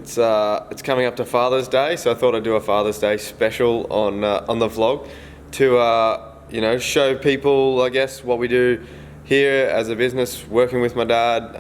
It's coming up to Father's Day, so I thought I'd do a Father's Day special on the vlog to show people, I guess, what we do here as a business, working with my dad.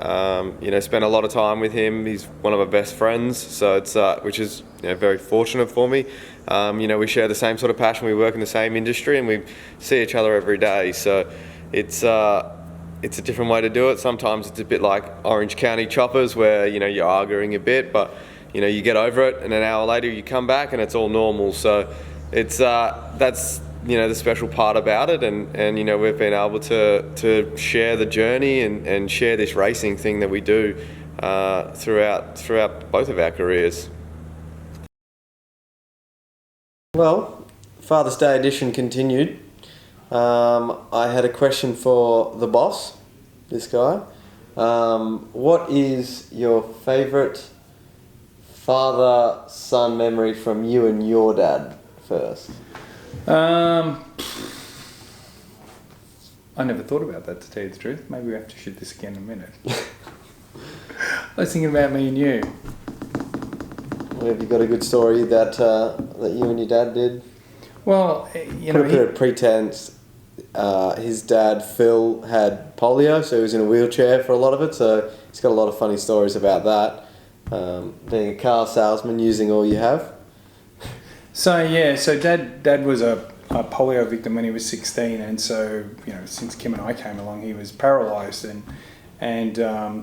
Spent a lot of time with him. He's one of my best friends, so it's which is very fortunate for me. We share the same sort of passion. We work in the same industry, and we see each other every day. So it's a different way to do it. Sometimes it's a bit like Orange County choppers, where you're arguing a bit, but you get over it, and an hour later you come back and it's all normal. So it's that's the special part about it, and we've been able to share the journey and share this racing thing that we do throughout both of our careers. Well, Father's Day edition continued. I had a question for the boss, this guy. What is your favourite father-son memory from you and your dad first? I never thought about that, to tell you the truth. Maybe we have to shoot this again in a minute. I was thinking about me and you. Well, have you got a good story that you and your dad did? Well, Put a bit of pretense. His dad, Phil, had polio, so he was in a wheelchair for a lot of it, so he's got a lot of funny stories about that. Being a car salesman, using all you have. So Dad was a polio victim when he was 16, and so since Kim and I came along, he was paralysed, and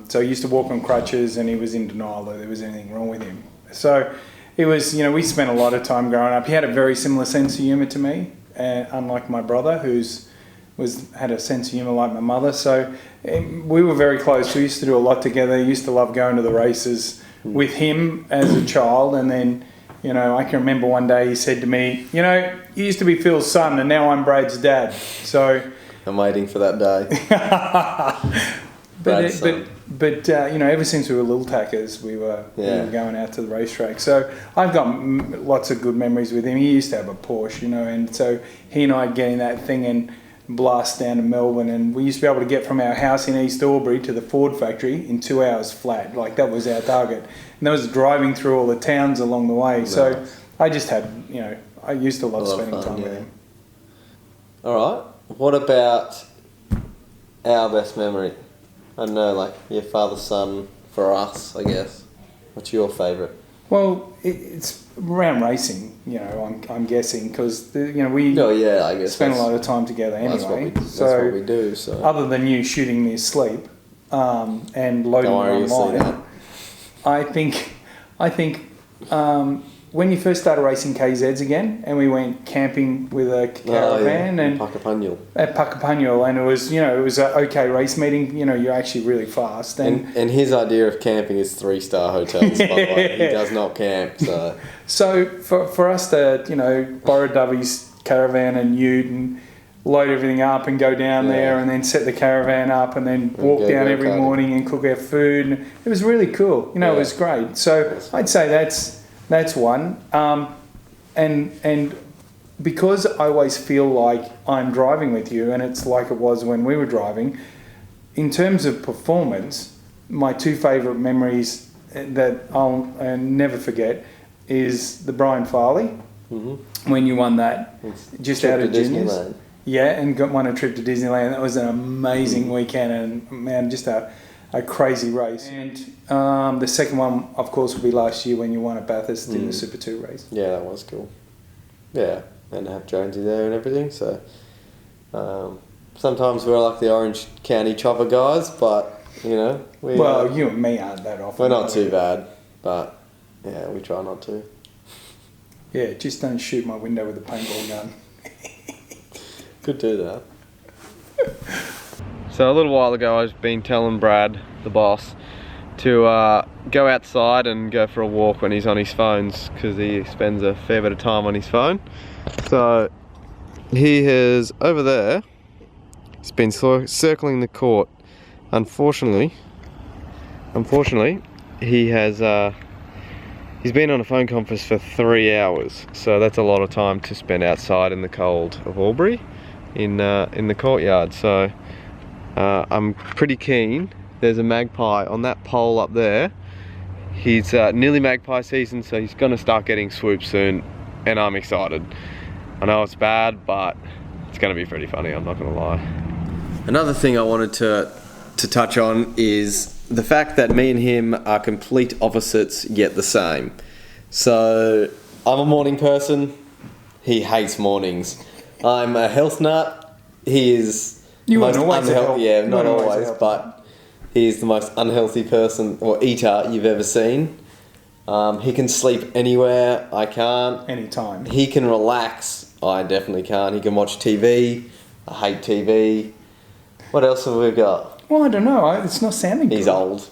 so he used to walk on crutches, and he was in denial that there was anything wrong with him. So it was we spent a lot of time growing up. He had a very similar sense of humour to me, unlike my brother, had a sense of humour like my mother. So we were very close. We used to do a lot together. He used to love going to the races with him as a child, and then. I can remember one day he said to me, you used to be Phil's son and now I'm Brad's dad. So I'm waiting for that day. But ever since we were little tackers, we were going out to the racetrack. So I've got lots of good memories with him. He used to have a Porsche, and so he and I'd get in that thing and blast down to Melbourne, and we used to be able to get from our house in East Albury to the Ford factory in 2 hours flat. Like, that was our target. And that was driving through all the towns along the way. Nice. So I just had, I used to love spending time with him. All right. What about our best memory? I don't know, like your father's son for us, I guess. What's your favourite? Well, it's around racing, I'm guessing, because we I guess spend a lot of time together anyway. That's what we do. So other than you shooting me asleep and loading me online, I think when you first started racing KZs again, and we went camping with a caravan and at Puckapunyal, and it was an okay race meeting. You're actually really fast. And his idea of camping is 3-star hotels. By the way, he does not camp. So for us to borrow Dovey's caravan and ute and load everything up and go down there and then set the caravan up and then walk down every morning and cook our food. And it was really cool. It was great. So I'd say that's one. And because I always feel like I'm driving with you, and it's like it was when we were driving, in terms of performance, my two favourite memories that I'll never forget is the Brian Farley, when you won that, just out of juniors. Yeah, and won a trip to Disneyland. That was an amazing weekend, and man, just a crazy race. And the second one, of course, would be last year when you won at Bathurst in the Super 2 race. Yeah, that was cool. Yeah, and to have Jonesy there and everything. So sometimes we're like the Orange County chopper guys, but you and me aren't that often. We're not too bad, but yeah, we try not to. Yeah, just don't shoot my window with a paintball gun. Could do that. So a little while ago, I've been telling Brad, the boss, to go outside and go for a walk when he's on his phones, because he spends a fair bit of time on his phone. So he has, over there, he's been circling the court. Unfortunately, he has he's been on a phone conference for 3 hours, so that's a lot of time to spend outside in the cold of Albury in the courtyard. So I'm pretty keen. There's a magpie on that pole up there. He's nearly magpie season, so he's gonna start getting swoops soon, and I'm excited. I know it's bad, but it's gonna be pretty funny, I'm not gonna lie. Another thing I wanted to touch on is the fact that me and him are complete opposites yet the same. So I'm a morning person, he hates mornings. I'm a health nut, he is You most weren't always a health- unhealthy. Yeah, you not weren't always a always, health but he is the most unhealthy person or eater you've ever seen. He can sleep anywhere, I can't. Anytime. He can relax, I definitely can't. He can watch TV, I hate TV. What else have we got? Well, I don't know. It's not sounding He's good. old.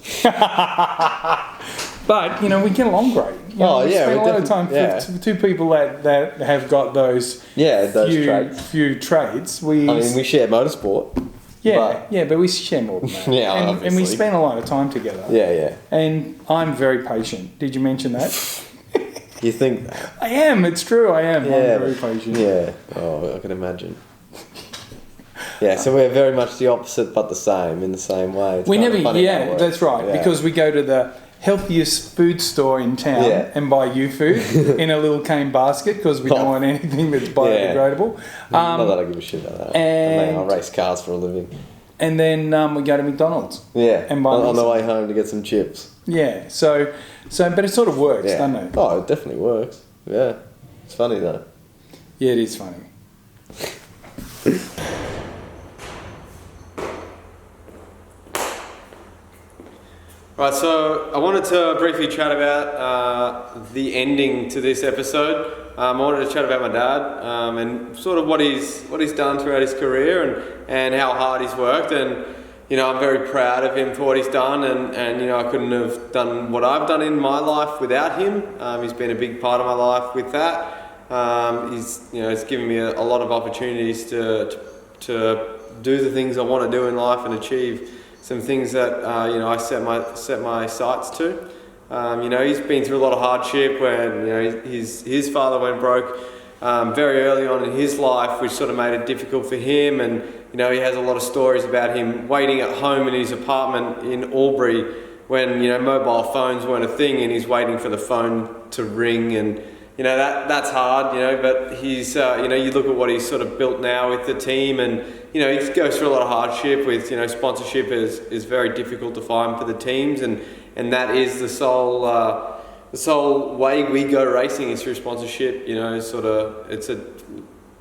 But, you know, we get along great. You know, we spend a lot of time for two people that have got those few traits. I mean, we share motorsport. But we share more than that. Yeah, and obviously. we spend a lot of time together. Yeah. And I'm very patient. Did you mention that? You think that? I am. It's true. I am. Yeah, I'm very patient. Yeah. Oh, I can imagine. Yeah, so we're very much the opposite but the same in the same way. It's We kind of never, funny how it works. that's right. Yeah. Because we go to the healthiest food store in town and buy you food in a little cane basket because we don't want anything that's biodegradable. Not that I give a shit about that. And I race cars for a living. And then we go to McDonald's. Yeah, and buy on the way home to get some chips. Yeah, so but it sort of works, doesn't it? Oh, it definitely works. Yeah, it's funny though. Yeah, it is funny. Right, so I wanted to briefly chat about the ending to this episode. I wanted to chat about my dad and sort of what he's done throughout his career and how hard he's worked. And you know, I'm very proud of him for what he's done. And you know, I couldn't have done what I've done in my life without him. He's been a big part of my life with that. He's given me a lot of opportunities to do the things I want to do in life and achieve some things that I set my sights to. He's been through a lot of hardship when his father went broke very early on in his life, which sort of made it difficult for him. And he has a lot of stories about him waiting at home in his apartment in Albury when mobile phones weren't a thing, and he's waiting for the phone to ring. And that's hard, but he's you look at what he's sort of built now with the team, and he goes through a lot of hardship with sponsorship is very difficult to find for the teams, and that is the sole way we go racing is through sponsorship. It's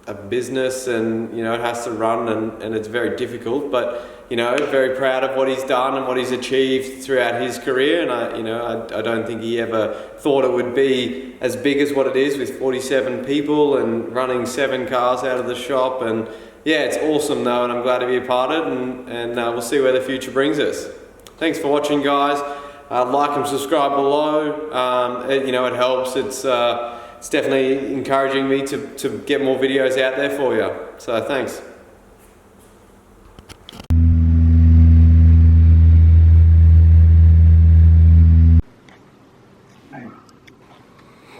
a business, and it has to run, and it's very difficult, but very proud of what he's done and what he's achieved throughout his career. And I don't think he ever thought it would be as big as what it is, with 47 people and running 7 cars out of the shop. And yeah, it's awesome though, and I'm glad to be a part of it, and we'll see where the future brings us. Thanks for watching, guys. Like and subscribe below. It helps. It's definitely encouraging me to get more videos out there for you. So thanks.